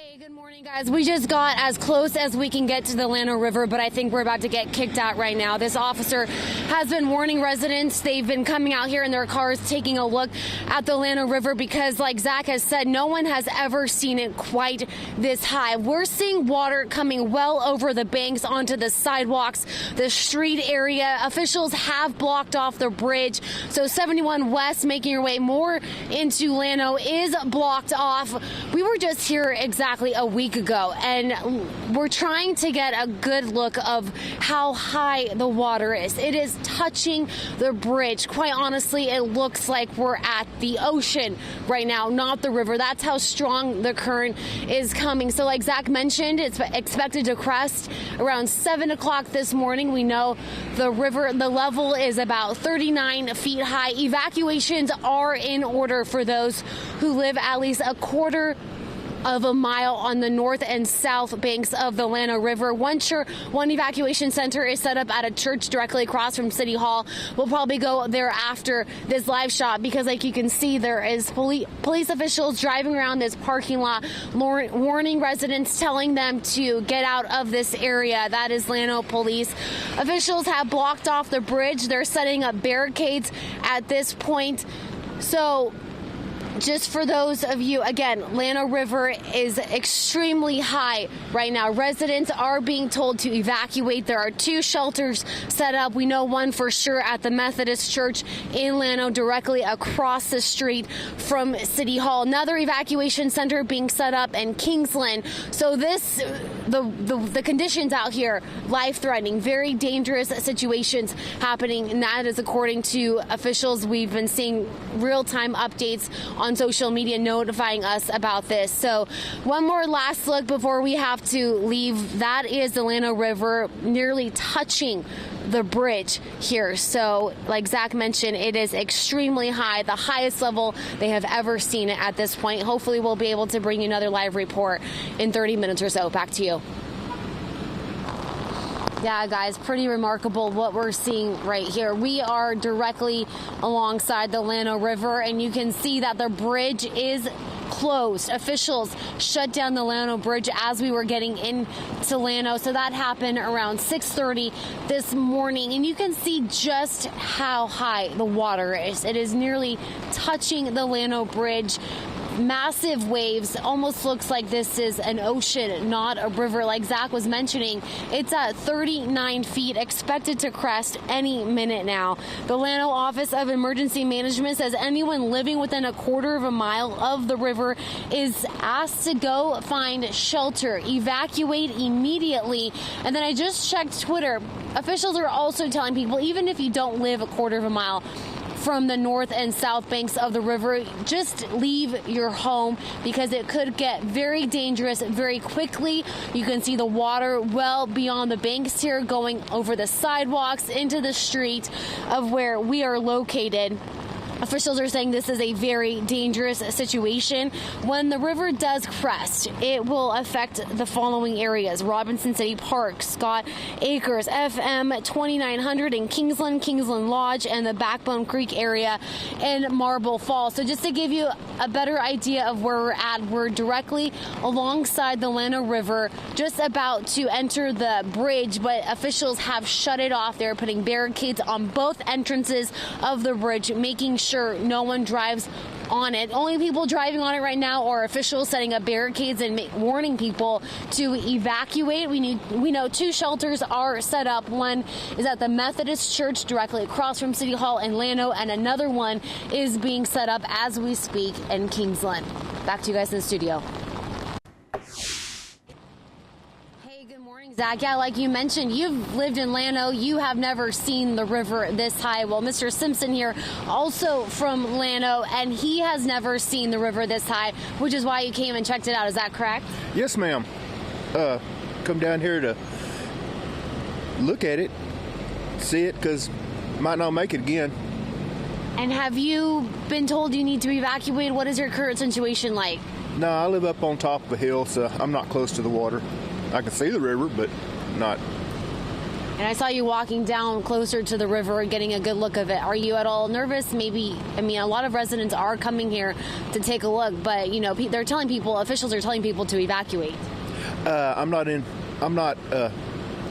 Hey, good morning, guys. We just got as close as we can get to the Llano River, but I think we're about to get kicked out right now. This officer has been warning residents. They've been coming out here in their cars, taking a look at the Llano River because, like Zach has said, no one has ever seen it quite this high. We're seeing water coming well over the banks onto the sidewalks, the street area. Officials have blocked off the bridge, so 71 West, making your way more into Llano, is blocked off. We were just here exactly a week ago, and we're trying to get a good look of how high the water is. It is touching the bridge. Quite honestly, it looks like we're at the ocean right now, not the river. That's how strong the current is coming. So like Zach mentioned, it's expected to crest around 7 o'clock this morning. We know the river, the level is about 39 feet high. Evacuations are in order for those who live at least a quarter of a mile on the north and south banks of the Llano River. One evacuation center is set up at a church directly across from City Hall. We'll probably go there after this live shot because, like you can see, there is police officials driving around this parking lot, warning residents, telling them to get out of this area. That is Llano police. Officials have blocked off the bridge. They're setting up barricades at this point. So just for those of you, again, Llano River is extremely high right now. Residents are being told to evacuate. There are 2 shelters set up. We know one for sure at the Methodist Church in Llano, directly across the street from City Hall. Another evacuation center being set up in Kingsland. So the conditions out here, life-threatening, very dangerous situations happening, and that is according to officials. We've been seeing real-time updates on social media notifying us about this. So one more last look before we have to leave. That is the Llano River nearly touching the bridge here. So like Zach mentioned, it is extremely high, the highest level they have ever seen it at this point. Hopefully we'll be able to bring you another live report in 30 minutes or so. Back to you. Yeah, guys, pretty remarkable what we're seeing right here. We are directly alongside the Llano River, and you can see that the bridge is closed. Officials shut down the Llano Bridge as we were getting into Llano. So that happened around 6:30 this morning, and you can see just how high the water is. It is nearly touching the Llano Bridge. Massive waves. Almost looks like this is an ocean, not a river. Like Zach was mentioning, it's at 39 feet, expected to crest any minute now. The Llano Office of Emergency Management says anyone living within a quarter of a mile of the river is asked to go find shelter, evacuate immediately. And then I just checked Twitter. Officials are also telling people, even if you don't live a quarter of a mile from the north and south banks of the river, just leave your home because it could get very dangerous very quickly. You can see the water well beyond the banks here, going over the sidewalks into the street of where we are located. Officials are saying this is a very dangerous situation. When the river does crest, it will affect the following areas: Robinson City Park, Scott Acres, FM 2900 in Kingsland, Kingsland Lodge, and the Backbone Creek area in Marble Falls. So just to give you a better idea of where we're at, we're directly alongside the Llano River, just about to enter the bridge, but officials have shut it off. They're putting barricades on both entrances of the bridge, making sure no one drives on it. Only people driving on it right now are officials setting up barricades and warning people to evacuate. We know 2 shelters are set up. One is at the Methodist Church directly across from City Hall in Llano, and another one is being set up as we speak in Kingsland. Back to you guys in the studio. Zach, yeah, like you mentioned, you've lived in Llano. You have never seen the river this high. Well, Mr. Simpson here, also from Llano, and he has never seen the river this high, which is why you came and checked it out. Is that correct? Yes, ma'am. Come down here to look at it, see it, because might not make it again. And have you been told you need to evacuate? What is your current situation like? No, I live up on top of a hill, so I'm not close to the water. I can see the river, but not. And I saw you walking down closer to the river and getting a good look of it. Are you at all nervous? Maybe, I mean, a lot of residents are coming here to take a look, but, you know, they're telling people, officials are telling people to evacuate. I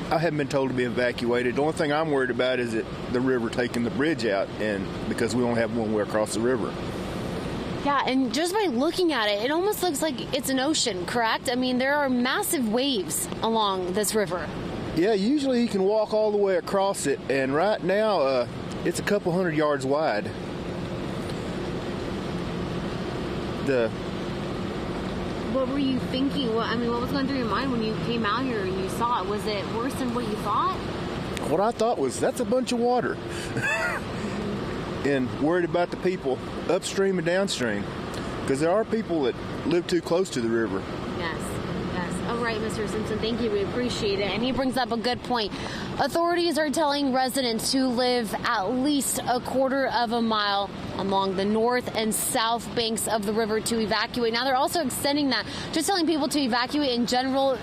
haven't been told to be evacuated. The only thing I'm worried about is that the river taking the bridge out, and because we only have one way across the river. Yeah, and just by looking at it, it almost looks like it's an ocean, correct? I mean, there are massive waves along this river. Yeah, usually you can walk all the way across it, and right now it's a couple hundred yards wide. What were you thinking? What was going through your mind when you came out here and you saw it? Was it worse than what you thought? What I thought was, that's a bunch of water. And worried about the people upstream and downstream, because there are people that live too close to the river. Yes. All right, Mr. Simpson, thank you. We appreciate it. And he brings up a good point. Authorities are telling residents who live at least a quarter of a mile along the north and south banks of the river to evacuate. Now, they're also extending that, just telling people to evacuate in general.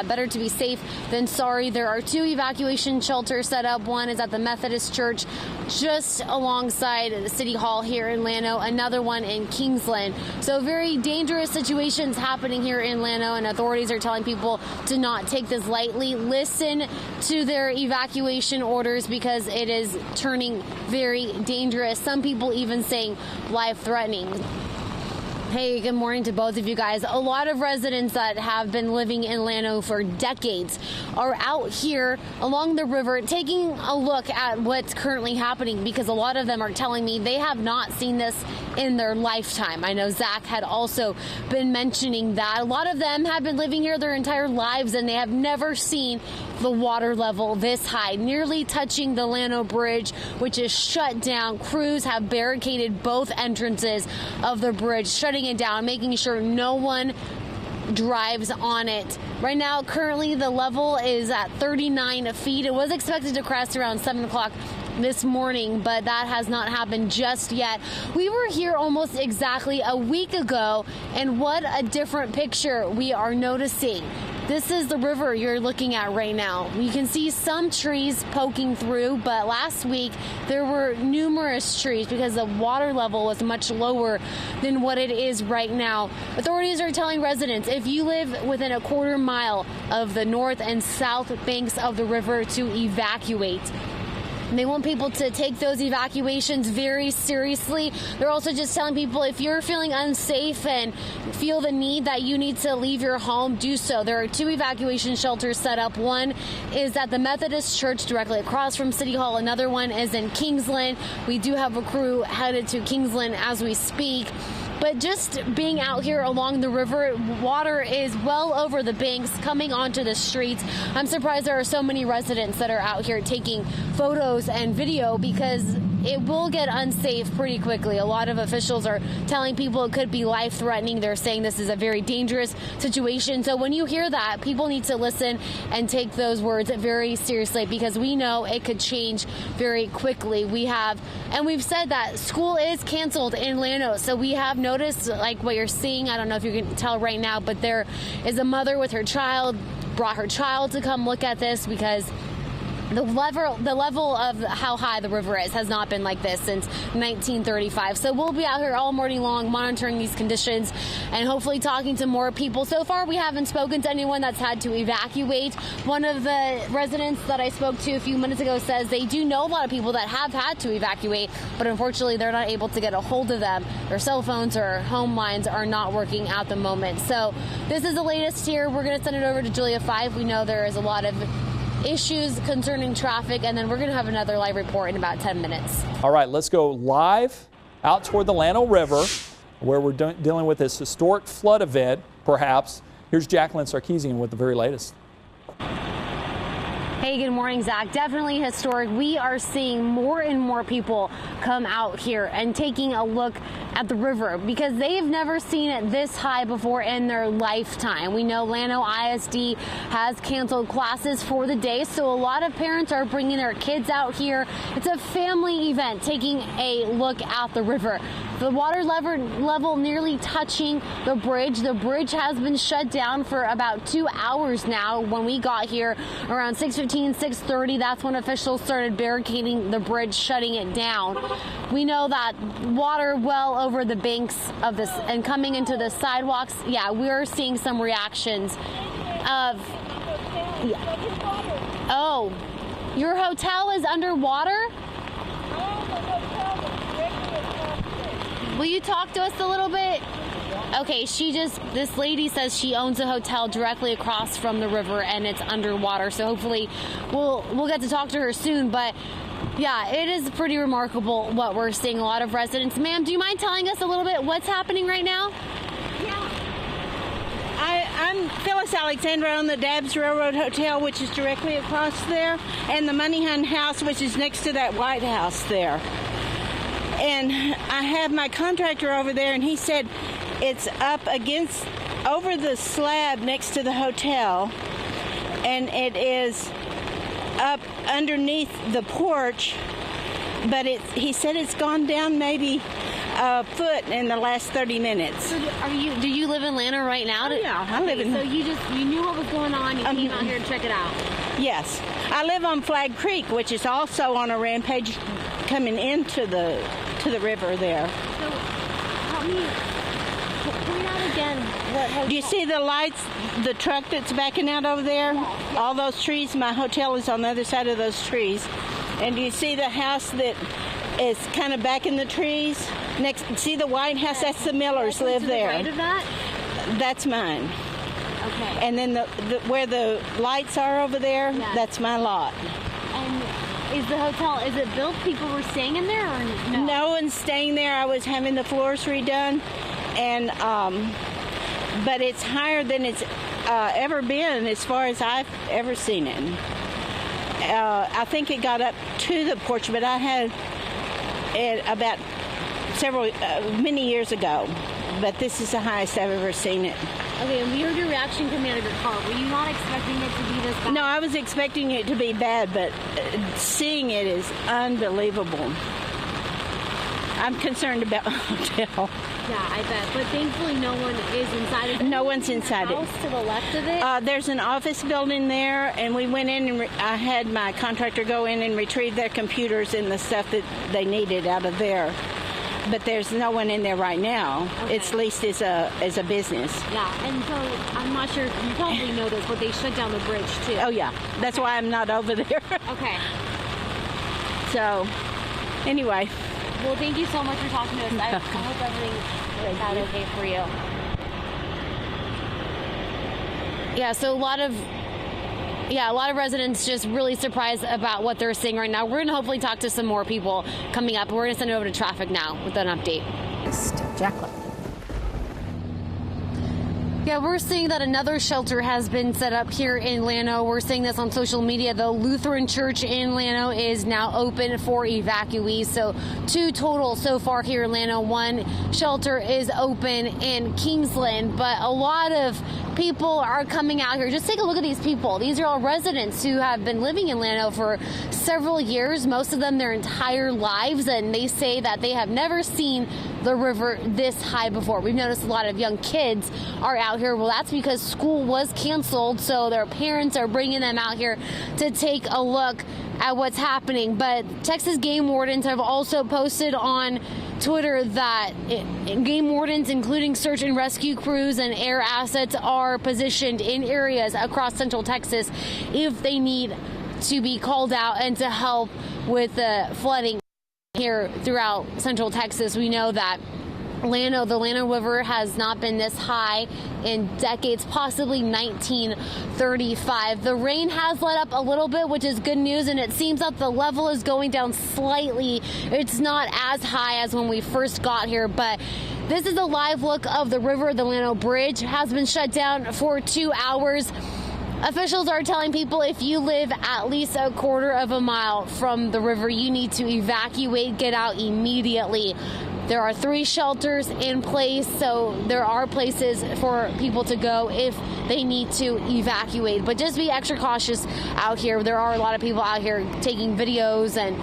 Better to be safe than sorry. There are 2 evacuation shelters set up. One is at the Methodist Church just alongside City Hall here in Llano, another one in Kingsland. So very dangerous situations happening here in Llano, and authorities are telling people to not take this lightly. Listen to their evacuation orders because it is turning very dangerous. Some people even saying life-threatening. Hey, good morning to both of you guys. A lot of residents that have been living in Llano for decades are out here along the river taking a look at what's currently happening, because a lot of them are telling me they have not seen this in their lifetime. I know Zach had also been mentioning that. A lot of them have been living here their entire lives and they have never seen the water level this high, nearly touching the Llano Bridge, which is shut down. Crews have barricaded both entrances of the bridge, shutting it down, making sure no one drives on it. Right now, currently, the level is at 39 feet. It was expected to crest around 7 o'clock this morning, but that has not happened just yet. We were here almost exactly a week ago, and what a different picture we are noticing. This is the river you're looking at right now. You can see some trees poking through, but last week there were numerous trees because the water level was much lower than what it is right now. Authorities are telling residents, if you live within a quarter mile of the north and south banks of the river, to evacuate. They want people to take those evacuations very seriously. They're also just telling people, if you're feeling unsafe and feel the need that you need to leave your home, do so. There are 2 evacuation shelters set up. One is at the Methodist Church directly across from City Hall. Another one is in Kingsland. We do have a crew headed to Kingsland as we speak. But just being out here along the river, water is well over the banks, coming onto the streets. I'm surprised there are so many residents that are out here taking photos and video, because it will get unsafe pretty quickly. A lot of officials are telling people it could be life-threatening. They're saying this is a very dangerous situation. So when you hear that, people need to listen and take those words very seriously, because we know it could change very quickly. We've said that school is canceled in Llano, so we have noticed, like what you're seeing. I don't know if you can tell right now, but there is a mother with her child, brought her child to come look at this, because the level of how high the river is has not been like this since 1935. So we'll be out here all morning long monitoring these conditions and hopefully talking to more people. So far, we haven't spoken to anyone that's had to evacuate. One of the residents that I spoke to a few minutes ago says they do know a lot of people that have had to evacuate, but unfortunately, they're not able to get a hold of them. Their cell phones or home lines are not working at the moment. So this is the latest here. We're going to send it over to Julia 5. We know there is a lot of issues concerning traffic, and then we're going to have another live report in about 10 minutes. All right, let's go live out toward the Llano River, where we're dealing with this historic flood event, perhaps. Here's Jacqueline Sarkeesian with the very latest. Hey, good morning, Zach. Definitely historic. We are seeing more and more people come out here and taking a look at the river because they've never seen it this high before in their lifetime. We know Llano ISD has canceled classes for the day, so a lot of parents are bringing their kids out here. It's a family event, taking a look at the river. The water level nearly touching the bridge. The bridge has been shut down for about 2 hours now. When we got here around 6:15, 6:30, that's when officials started barricading the bridge, shutting it down. We know that water well over the banks of this and coming into the sidewalks. Yeah, we're seeing some reactions of... Oh, your hotel is underwater? Will you talk to us a little bit? Okay, this lady says she owns a hotel directly across from the river and it's underwater. So hopefully we'll get to talk to her soon. But yeah, it is pretty remarkable what we're seeing. A lot of residents. Ma'am, do you mind telling us a little bit what's happening right now? Yeah. I'm Phyllis Alexandra on the Dabbs Railroad Hotel, which is directly across there, and the Moneyhun House, which is next to that White House there. And I have my contractor over there, and he said it's up over the slab next to the hotel, and it is up underneath the porch, but he said it's gone down maybe a foot in the last 30 minutes. So do you live in Llano right now? Oh, yeah, I live in... So you knew what was going on, you came out here to check it out? Yes. I live on Flag Creek, which is also on a rampage coming into the river there. So help me point out again what hotel. Do you see the lights, the truck that's backing out over there? Yeah. All those trees, my hotel is on the other side of those trees. And do you see the house that is kind of back in the trees? See the White House? That's the Millers live there. Right of that? That's mine. Okay. And then where the lights are over there, that's my lot. And is the hotel, is it built? People were staying in there or no? No one's staying there. I was having the floors redone, and but it's higher than it's ever been as far as I've ever seen it. I think it got up to the porch, but I had it about many years ago. But this is the highest I've ever seen it. Okay, and we heard your reaction coming out of your car. Were you not expecting it to be this bad? No, I was expecting it to be bad, but seeing it is unbelievable. I'm concerned about the hotel. Yeah, I bet. But thankfully no one is inside of it. No one's inside it. House to the left of it? There's an office building there, and we went in and I had my contractor go in and retrieve their computers and the stuff that they needed out of there. But there's no one in there right now. Okay. It's leased as a business. Yeah, and so I'm not sure, you probably know this, but they shut down the bridge too. Oh yeah, that's why I'm not over there. Okay. So, anyway. Well, thank you so much for talking to us. I hope everything works out okay for you. Yeah, so a lot of residents just really surprised about what they're seeing right now. We're going to hopefully talk to some more people coming up. We're going to send it over to traffic now with an update. Jacqueline. Yeah, we're seeing that another shelter has been set up here in Llano. We're seeing this on social media. The Lutheran Church in Llano is now open for evacuees. So 2 total so far here in Llano. 1 shelter is open in Kingsland, but a lot of people are coming out here. Just take a look at these people. These are all residents who have been living in Llano for several years, most of them their entire lives, and they say that they have never seen the river this high before. We've noticed a lot of young kids are out here. Well, that's because school was canceled, so their parents are bringing them out here to take a look at what's happening. But Texas game wardens have also posted on Twitter that game wardens, including search and rescue crews and air assets, are positioned in areas across Central Texas if they need to be called out and to help with the flooding here throughout Central Texas. We know that the Llano River has not been this high in decades, possibly 1935. The rain has let up a little bit, which is good news, and it seems that the level is going down slightly. It's not as high as when we first got here, but this is a live look of the river. The Llano Bridge has been shut down for 2 hours. Officials are telling people if you live at least a quarter of a mile from the river, you need to evacuate, get out immediately. There are 3 shelters in place, so there are places for people to go if they need to evacuate. But just be extra cautious out here. There are a lot of people out here taking videos and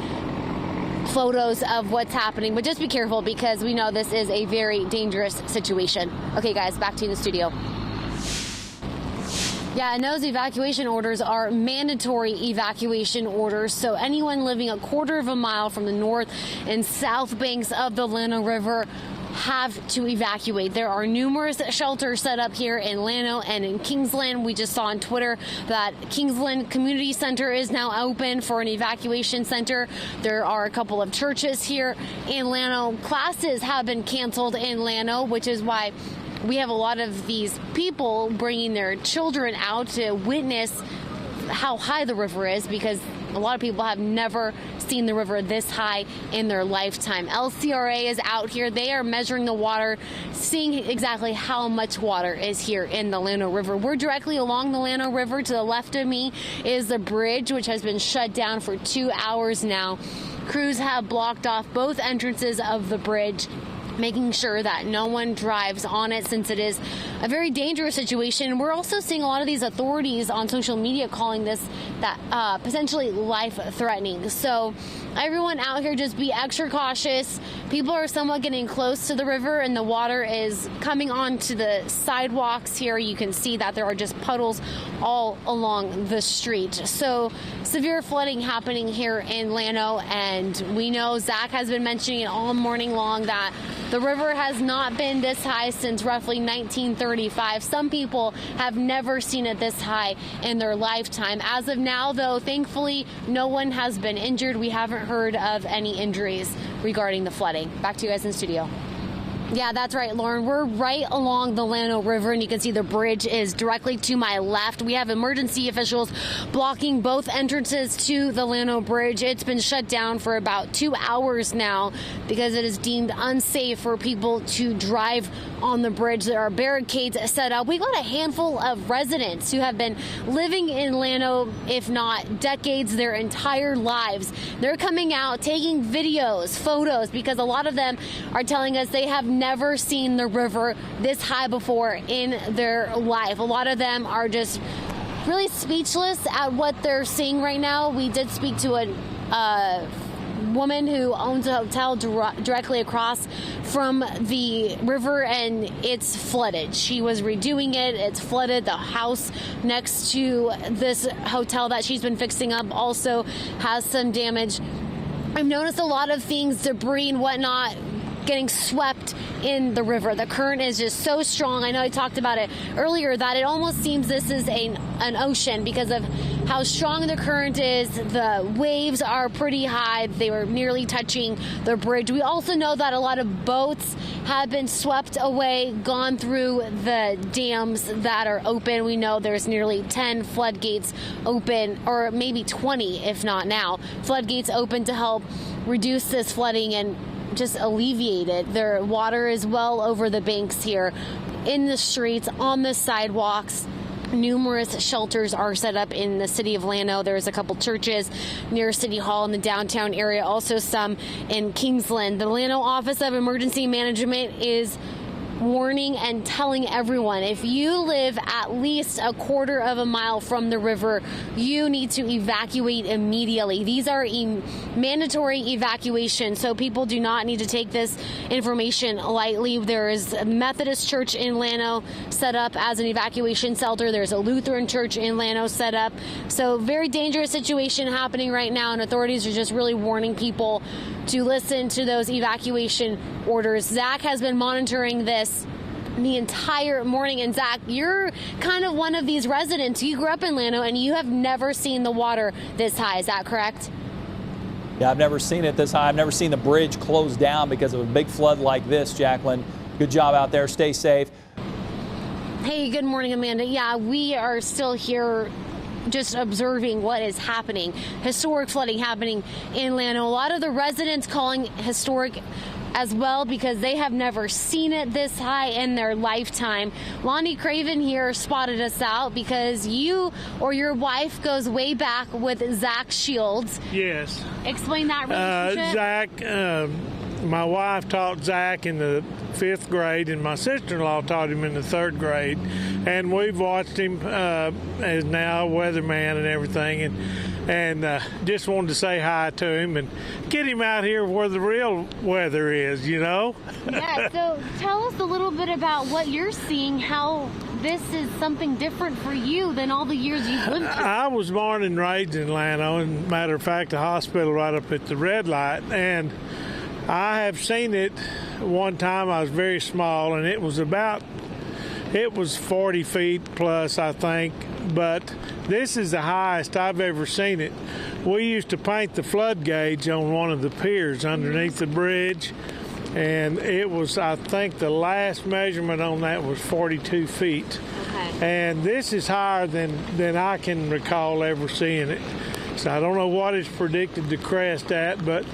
photos of what's happening, but just be careful because we know this is a very dangerous situation. Okay, guys, back to you in the studio. Yeah, and those evacuation orders are mandatory evacuation orders. So anyone living a quarter of a mile from the north and south banks of the Llano River have to evacuate. There are numerous shelters set up here in Llano and in Kingsland. We just saw on Twitter that Kingsland Community Center is now open for an evacuation center. There are a couple of churches here in Llano. Classes have been canceled in Llano, which is why we have a lot of these people bringing their children out to witness how high the river is, because a lot of people have never seen the river this high in their lifetime. LCRA is out here. They are measuring the water, seeing exactly how much water is here in the Llano River. We're directly along the Llano River. To the left of me is the bridge, which has been shut down for 2 hours now. Crews have blocked off both entrances of the bridge, making sure that no one drives on it since it is a very dangerous situation. We're also seeing a lot of these authorities on social media calling this potentially life-threatening. So everyone out here, just be extra cautious. People are somewhat getting close to the river, and the water is coming onto the sidewalks here. You can see that there are just puddles all along the street. So severe flooding happening here in Llano, and we know Zach has been mentioning it all morning long that the river has not been this high since roughly 1935. Some people have never seen it this high in their lifetime. As of now, though, thankfully, no one has been injured. We haven't heard of any injuries regarding the flooding. Back to you guys in the studio. Yeah, that's right, Lauren. We're right along the Llano River, and you can see the bridge is directly to my left. We have emergency officials blocking both entrances to the Llano Bridge. It's been shut down for about 2 hours now because it is deemed unsafe for people to drive on the bridge. There are barricades set up. We got a handful of residents who have been living in Llano, if not decades, their entire lives. They're coming out, taking videos, photos, because a lot of them are telling us they have never seen the river this high before in their life. A lot of them are just really speechless at what they're seeing right now. We did speak to a woman who owns a hotel directly across from the river, and it's flooded. She was redoing it. It's flooded. The house next to this hotel that she's been fixing up also has some damage. I've noticed a lot of things, debris and whatnot, getting swept in the river. The current is just so strong. I know I talked about it earlier that it almost seems this is an ocean because of how strong the current is. The waves are pretty high. They were nearly touching the bridge. We also know that a lot of boats have been swept away, gone through the dams that are open. We know there's nearly 10 floodgates open, or maybe 20, if not now, floodgates open to help reduce this flooding and just alleviate it. The water is well over the banks here, in the streets, on the sidewalks. Numerous shelters are set up in the city of Llano. There's a couple churches near City Hall in the downtown area, also some in Kingsland. The Llano Office of Emergency Management is warning and telling everyone, if you live at least a quarter of a mile from the river, you need to evacuate immediately. These are mandatory evacuations, so people do not need to take this information lightly. There is a Methodist church in Llano set up as an evacuation shelter. There's a Lutheran church in Llano set up. So very dangerous situation happening right now, and authorities are just really warning people to listen to those evacuation orders. Zach has been monitoring this the entire morning. And Zach, you're kind of one of these residents. You grew up in Llano and you have never seen the water this high. Is that correct? Yeah, I've never seen it this high. I've never seen the bridge closed down because of a big flood like this, Jacqueline. Good job out there. Stay safe. Hey, good morning, Amanda. Yeah, we are still here just observing what is happening. Historic flooding happening in Llano. A lot of the residents calling historic as well because they have never seen it this high in their lifetime. Lonnie Craven here spotted us out because you or your wife goes way back with Zach Shields. Yes. Explain that relationship. Zach My wife taught Zach in the 5th grade, and my sister-in-law taught him in the 3rd grade. And we've watched him as now a weatherman and everything, and just wanted to say hi to him and get him out here where the real weather is, you know? Yeah, so tell us a little bit about what you're seeing, how this is something different for you than all the years you've lived here. I was born and raised in Llano, and matter of fact, the hospital right up at the red light, and I have seen it one time. I was very small, and it was 40 feet plus, I think, but this is the highest I've ever seen it. We used to paint the flood gauge on one of the piers underneath the bridge, and it was, I think the last measurement on that was 42 feet. Okay. And this is higher than I can recall ever seeing it. So I don't know what it's predicted to crest at, but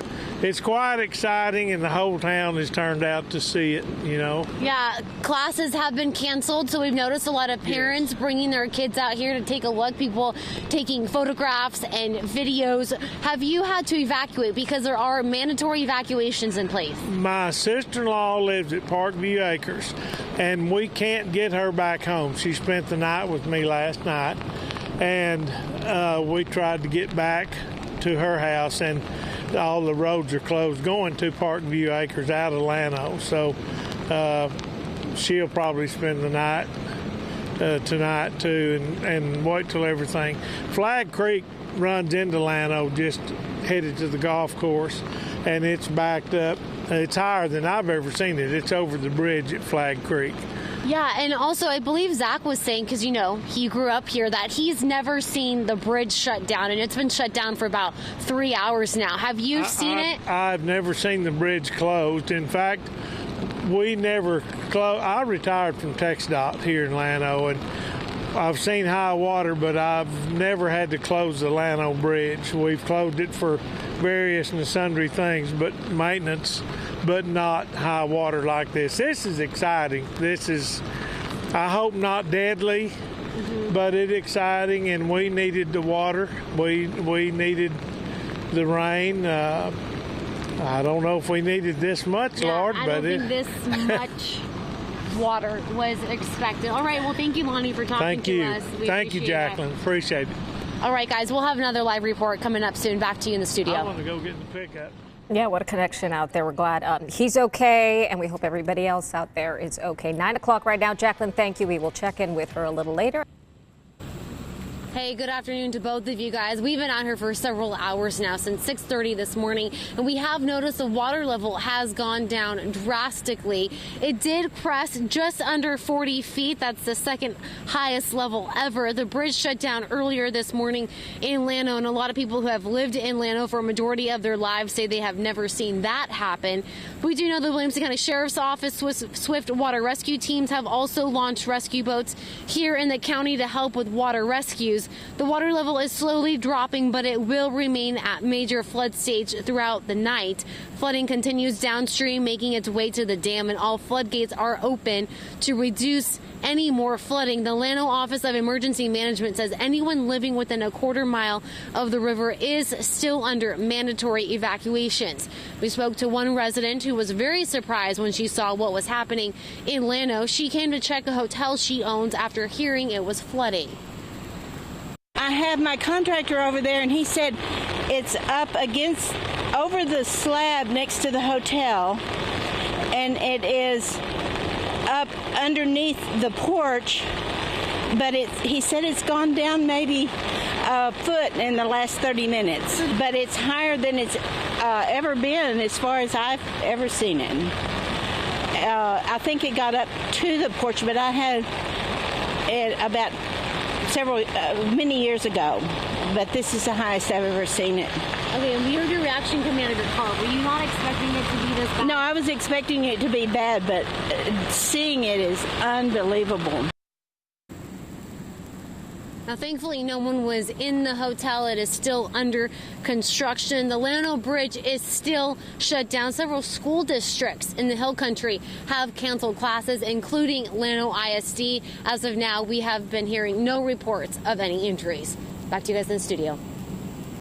it's quite exciting, and the whole town has turned out to see it, you know. Yeah, classes have been canceled, so we've noticed a lot of parents bringing their kids out here to take a look, people taking photographs and videos. Have you had to evacuate because there are mandatory evacuations in place? My sister-in-law lives at Parkview Acres, and we can't get her back home. She spent the night with me last night, and we tried to get back to her house, and all the roads are closed going to Parkview Acres out of Llano. So she'll probably spend the night tonight too, and wait till everything. Flag Creek runs into Llano, just headed to the golf course, and it's backed up. It's higher than I've ever seen it. It's over the bridge at Flag Creek. Yeah, and also I believe Zach was saying, because, you know, he grew up here, that he's never seen the bridge shut down, and it's been shut down for about 3 hours now. Have you seen it? I've never seen the bridge closed. In fact, we never closed. I retired from TxDOT here in Llano, and I've seen high water, but I've never had to close the Llano Bridge. We've closed it for various and sundry things, but maintenance, but not high water like this. This is exciting. This is, I hope, not deadly, but it's exciting, and we needed the water. We needed the rain. I don't know if we needed this much, Lord, I but don't think this much water was expected. All right, well, thank you, Lonnie, for talking to us. Thank you, Jacqueline. Appreciate it. All right, guys, we'll have another live report coming up soon. Back to you in the studio. I want to go get the pickup. Yeah, what a connection out there. We're glad he's okay, and we hope everybody else out there is okay. 9 o'clock right now. Jacqueline, thank you. We will check in with her a little later. Hey, good afternoon to both of you guys. We've been out here for several hours now, since 6:30 this morning, and we have noticed the water level has gone down drastically. It did crest just under 40 feet. That's the second highest level ever. The bridge shut down earlier this morning in Llano, and a lot of people who have lived in Llano for a majority of their lives say they have never seen that happen. We do know the Williamson County Sheriff's Office swift water rescue teams have also launched rescue boats here in the county to help with water rescues. The water level is slowly dropping, but it will remain at major flood stage throughout the night. Flooding continues downstream, making its way to the dam, and all floodgates are open to reduce any more flooding. The Llano Office of Emergency Management says anyone living within a quarter mile of the river is still under mandatory evacuations. We spoke to one resident who was very surprised when she saw what was happening in Llano. She came to check a hotel she owns after hearing it was flooding. I have my contractor over there, and he said it's up against, over the slab next to the hotel, and it is up underneath the porch, but he said it's gone down maybe a foot in the last 30 minutes, but it's higher than it's ever been as far as I've ever seen it. I think it got up to the porch, but I had it about many years ago, but this is the highest I've ever seen it. Okay, and we heard your reaction coming out of your car. Were you not expecting it to be this bad? No, I was expecting it to be bad, but seeing it is unbelievable. Now, thankfully, no one was in the hotel. It is still under construction. The Llano Bridge is still shut down. Several school districts in the Hill Country have canceled classes, including Llano ISD. As of now, we have been hearing no reports of any injuries. Back to you guys in the studio.